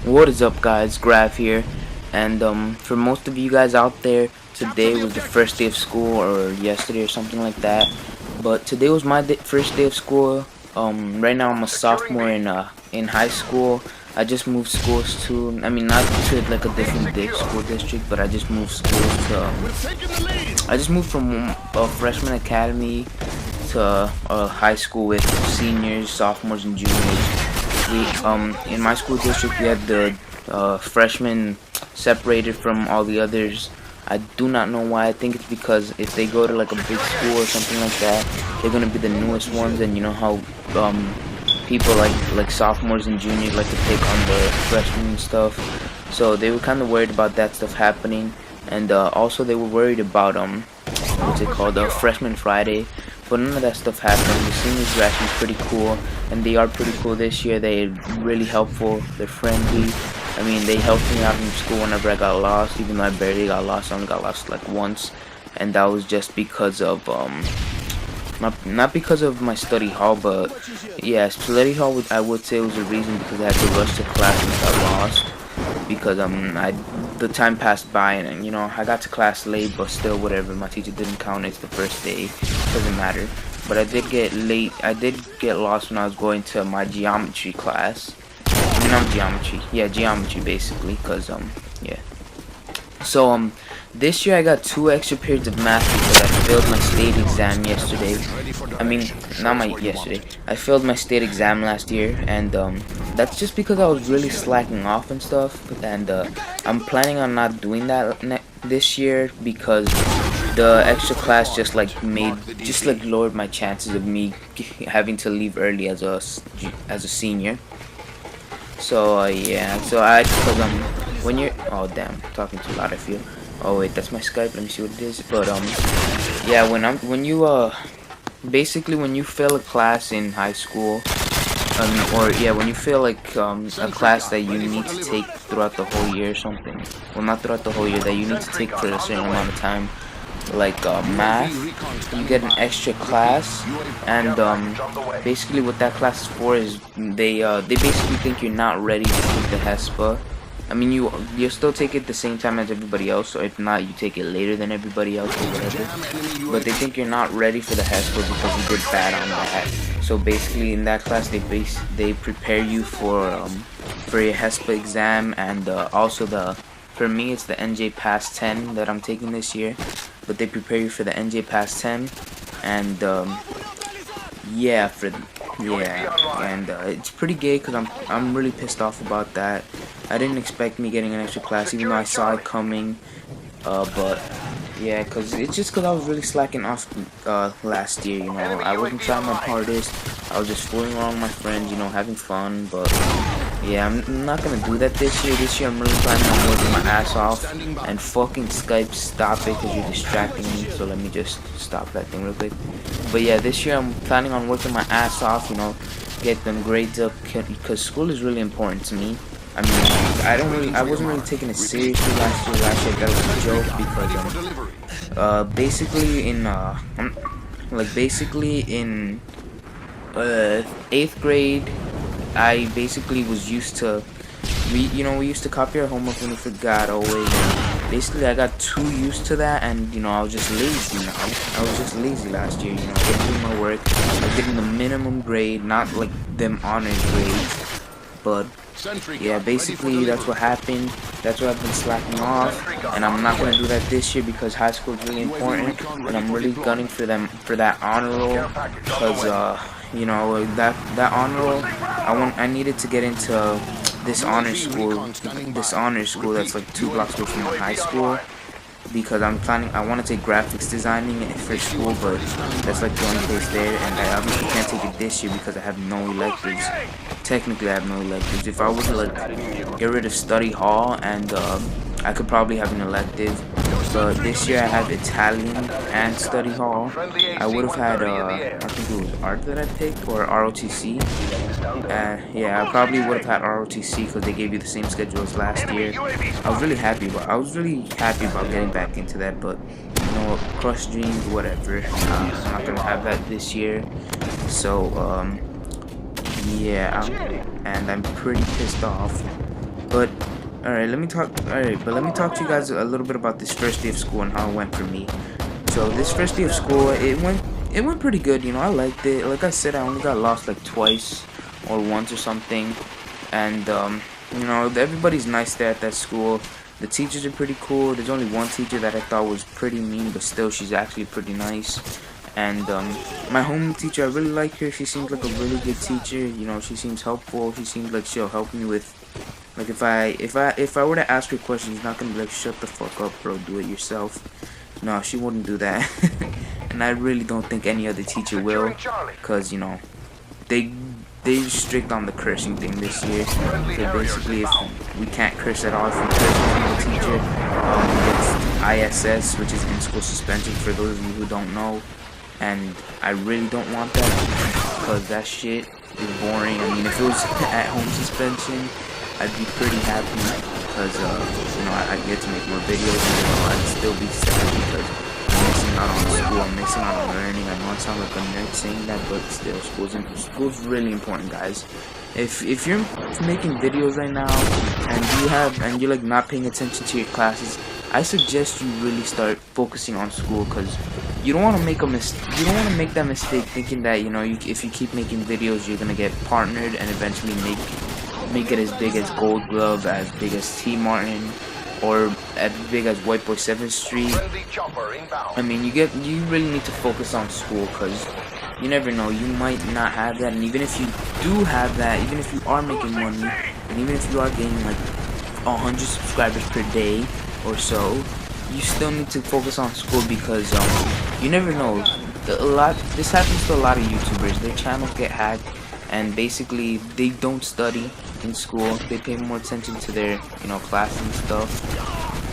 What is up, guys? Grav here, and for most of you guys out there, today was the first day of school, or yesterday or something like that. But today was my first day of school. Right now I'm a sophomore in high school. I just moved schools to, I mean, not to like a different school district, but I just moved schools to. I just moved from a freshman academy to a high school with seniors, sophomores, and juniors. In my school district, we had the freshmen separated from all the others. I do not know why. I think it's because if they go to like a big school or something like that, they're gonna be the newest ones, and you know how people like sophomores and juniors like to take on the freshmen and stuff. So they were kind of worried about that stuff happening, and also they were worried about what's it called, Freshman Friday. But none of that stuff happened. The seniors were actually pretty cool, and they are pretty cool this year. They're really helpful. They're friendly. I mean, they helped me out in school whenever I got lost, even though I barely got lost. I only got lost like once, and that was just because of not because of my study hall, but yeah, study hall I would say was a reason, because I had to rush to class and got lost. Because the time passed by, and you know I got to class late, but still whatever. My teacher didn't count. It's the first day, doesn't matter. But I did get late. I did get lost when I was going to my geometry class. I mean, not geometry. Yeah, geometry basically. Cause yeah. So this year I got 2 extra periods of math because I failed my state exam yesterday. I mean, not my yesterday. I failed my state exam last year, and that's just because I was really slacking off and stuff. And I'm planning on not doing that this year, because the extra class just lowered my chances of me having to leave early as a senior. So yeah, so when you're, oh damn, I'm talking too loud, I feel. Oh wait, that's my Skype. Let me see what it is. But yeah, basically when you fail a class in high school, when you fail like a class that you need to take throughout the whole year or something. Well, not throughout the whole year, that you need to take for a certain amount of time, like math, you get an extra class. And basically what that class is for is they basically think you're not ready to take the HESPA. I mean, you still take it the same time as everybody else, or if not, you take it later than everybody else or whatever. But they think you're not ready for the HESPA because you did bad on that. So basically, in that class, they prepare you for your HESPA exam, and also for me it's the NJ Pass 10 that I'm taking this year. But they prepare you for the NJ Pass 10, and it's pretty gay, because I'm really pissed off about that. I didn't expect me getting an extra class, even though I saw it coming. But yeah, because I was really slacking off last year. You know, I wasn't trying my hardest. I was just fooling around with my friends, you know, having fun. But yeah, I'm not gonna do that this year. This year I'm really planning on working my ass off. And fucking Skype, stop it, because you're distracting me. So let me just stop that thing real quick. But yeah, this year I'm planning on working my ass off, you know, get them grades up, because school is really important to me. I mean, I wasn't really taking it seriously last year. Last year that was a joke, because basically in 8th grade, I basically was used to, we used to copy our homework when we forgot always. Basically, I got too used to that, and you know, I was just lazy now. I was just lazy last year. You know, I didn't do my work. I was getting the minimum grade, not like them honors grades, but yeah, basically that's what happened. That's why I've been slacking off, and I'm not gonna do that this year, because high school is really important, and I'm really gunning for that honor roll, because you know, that honor roll, I needed to get into this honor school that's like 2 blocks away from my high school, because I want to take graphics designing for school, but that's like the only place there, and I obviously can't take it this year because I have no electives. Technically I have no electives. If I was to like get rid of study hall, and I could probably have an elective, but this year I have Italian and study hall. I would have had I think it was art that I picked, or ROTC. Yeah, I probably would have had ROTC, because they gave you the same schedule as last year. I was really happy about getting back into that, but you know, crush dreams, whatever. I'm not gonna have that this year. So yeah, and I'm pretty pissed off. But alright, let me talk. Alright, but let me talk to you guys a little bit about this first day of school and how it went for me. So this first day of school, it went pretty good. You know, I liked it. Like I said, I only got lost like twice or once or something, and you know, everybody's nice there at that school. The teachers are pretty cool. There's only one teacher that I thought was pretty mean, but still, she's actually pretty nice. And my home teacher, I really like her. She seems like a really good teacher. You know, she seems helpful. She seems like she'll help me with, like, if I were to ask her questions, she's not gonna be like, shut the fuck up, bro, do it yourself. No, she wouldn't do that. And I really don't think any other teacher will, cause you know, they strict on the cursing thing this year. So basically, if we can't curse at all, if we curse in front of the teacher, it's ISS, which is in-school suspension for those of you who don't know. And I really don't want that, because that shit is boring. I mean, if it was at-home suspension, I'd be pretty happy, because you know, I'd get to make more videos, and you know, I'd still be sad because I'm missing out on school, I'm missing out on learning. I know I sound like a nerd saying that, but still, school's really important, guys. If you're making videos right now and you're like not paying attention to your classes, I suggest you really start focusing on school, because you don't want to make that mistake thinking that, you know, if you keep making videos, you're gonna get partnered and eventually make it as big as Gold Glove, as big as T Martin, or as big as White Boy 7th Street. I mean, you really need to focus on school, because you never know, you might not have that. And even if you do have that, even if you are making money, and even if you are gaining like 100 subscribers per day or so, you still need to focus on school, because you never know. This happens to a lot of YouTubers. Their channels get hacked, and basically they don't study in school. They pay more attention to their, you know, class and stuff,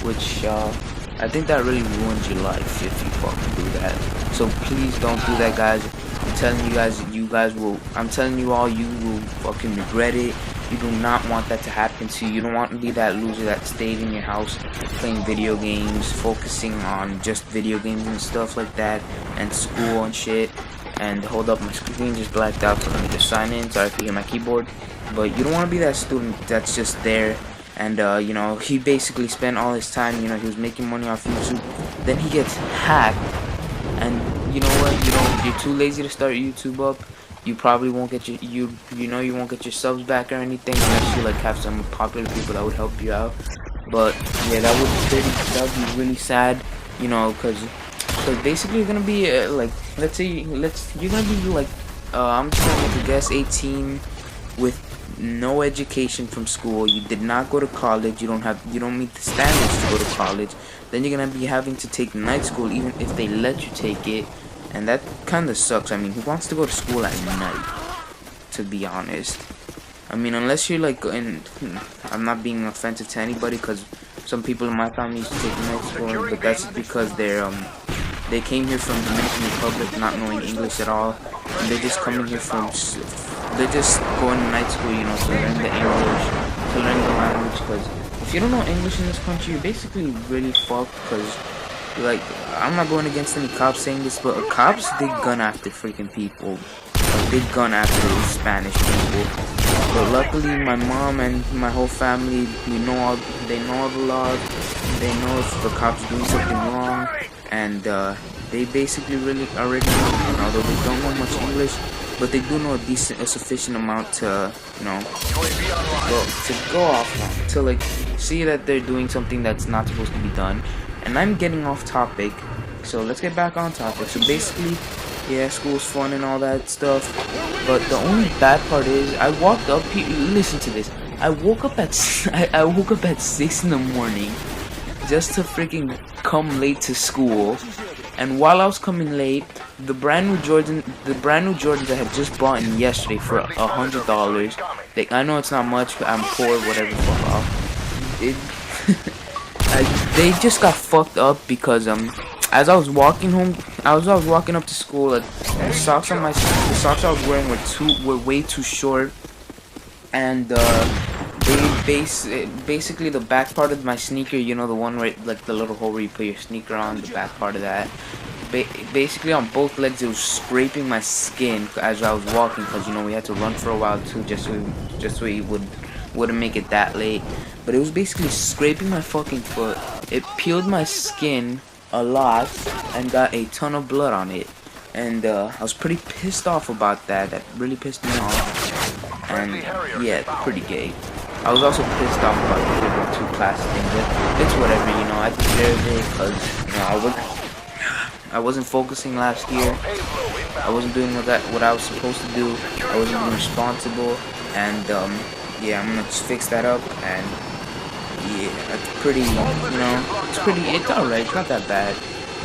which I think that really ruins your life if you fucking do that. So please don't do that, guys. I'm telling you guys will. I'm telling you all, you will fucking regret it. You do not want that to happen to you. You don't want to be that loser that stayed in your house playing video games, focusing on just video games and stuff like that, and school and shit. And hold up, my screen just blacked out, so let me just sign in. Sorry if you hear my keyboard. But you don't want to be that student that's just there, and you know, he basically spent all his time, you know, he was making money off YouTube, then he gets hacked, and you know what, you're too lazy to start YouTube up. You probably won't get your you won't get your subs back or anything, unless you like have some popular people that would help you out. But yeah, that would be really sad, you know, because basically you're gonna be like, you're gonna be like, I'm just gonna make a guess, 18, with no education from school. You did not go to college. You don't meet the standards to go to college. Then you're gonna be having to take night school, even if they let you take it, and that kind of sucks. I mean, who wants to go to school at night, to be honest? I mean, unless you're like I'm not being offensive to anybody, because some people in my family used to take night school, but that's because they came here from Dominican Republic not knowing English at all, and they're just coming here they're just going to night school, you know, to learn the English, to learn the language, because if you don't know English in this country, you're basically really fucked, because, like, I'm not going against any cops saying this, but cops, they gun after freaking people, like, they gun after Spanish people. But luckily, my mom and my whole family, they know all the laws, they know if the cops doing something wrong, and they basically really already know, and although they don't know much English, but they do know a sufficient amount to, you know, go off on, to like see that they're doing something that's not supposed to be done. And I'm getting off topic, so let's get back on topic. So basically, yeah, school's fun and all that stuff, but the only bad part is I walked up here. Listen to this. I woke up at 6 in the morning just to freaking come late to school. And while I was coming late, the brand new Jordans I had just bought in yesterday for $100. I know it's not much, but I'm poor, whatever. Fuck off. They just got fucked up because as I was walking home, as I was walking up to school, like, the socks I was wearing were way too short, and basically the back part of my sneaker, you know, the one where, like, the little hole where you put your sneaker on, the back part of that, basically on both legs it was scraping my skin as I was walking, because, you know, we had to run for a while too, just so it would wouldn't make it that late, but it was basically scraping my fucking foot. It peeled my skin a lot and got a ton of blood on it, and I was pretty pissed off about that. That really pissed me off, and yeah, pretty gay. I was also pissed off about the Level 2 class thing, but it's whatever, you know. I deserve it because, you know, I wasn't focusing last year. I wasn't doing what I was supposed to do. I wasn't being responsible, and yeah, I'm gonna just fix that up. And yeah, it's pretty, you know, it's alright. It's not that bad.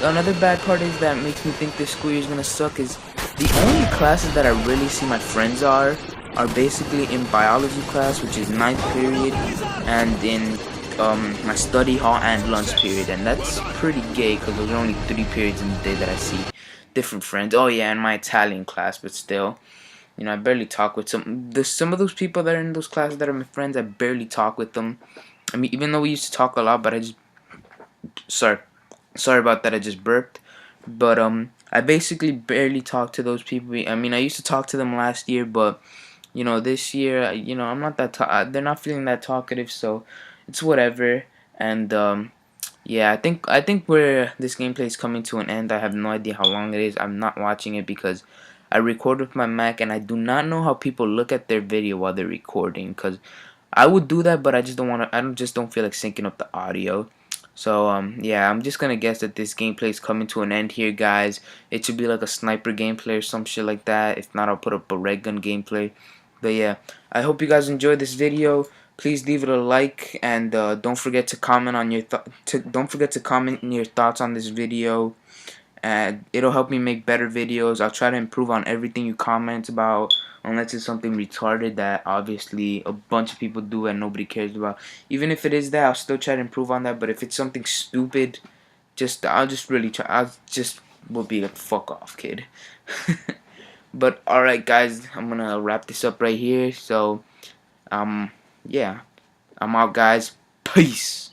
Another bad part is that makes me think this school year is gonna suck is the only classes that I really see my friends are basically in biology class, which is 9th period, and in my study hall and lunch period, and that's pretty gay because those are only 3 periods in the day that I see different friends. Oh yeah, and my Italian class, but still, you know, I barely talk with some of those people that are in those classes that are my friends. I barely talk with them. I mean, even though we used to talk a lot, but I just sorry about that. I just burped. But I basically barely talk to those people. I mean, I used to talk to them last year, but you know, this year, you know, I'm not that. They're not feeling that talkative, so it's whatever. And yeah, I think where this gameplay is coming to an end. I have no idea how long it is. I'm not watching it because I record with my Mac, and I do not know how people look at their video while they're recording. Cause I would do that, but I just don't want to. Just don't feel like syncing up the audio. So yeah, I'm just gonna guess that this gameplay is coming to an end here, guys. It should be like a sniper gameplay or some shit like that. If not, I'll put up a red gun gameplay. But yeah, I hope you guys enjoyed this video. Please leave it a like, and don't forget to comment on your don't forget to comment your thoughts on this video, and it'll help me make better videos. I'll try to improve on everything you comment about, unless it's something retarded that obviously a bunch of people do and nobody cares about. Even if it is that, I'll still try to improve on that. But if it's something stupid, I'll just really try. I'll just will be like, fuck off, kid. But alright, guys, I'm gonna wrap this up right here. So yeah, I'm out, guys. Peace.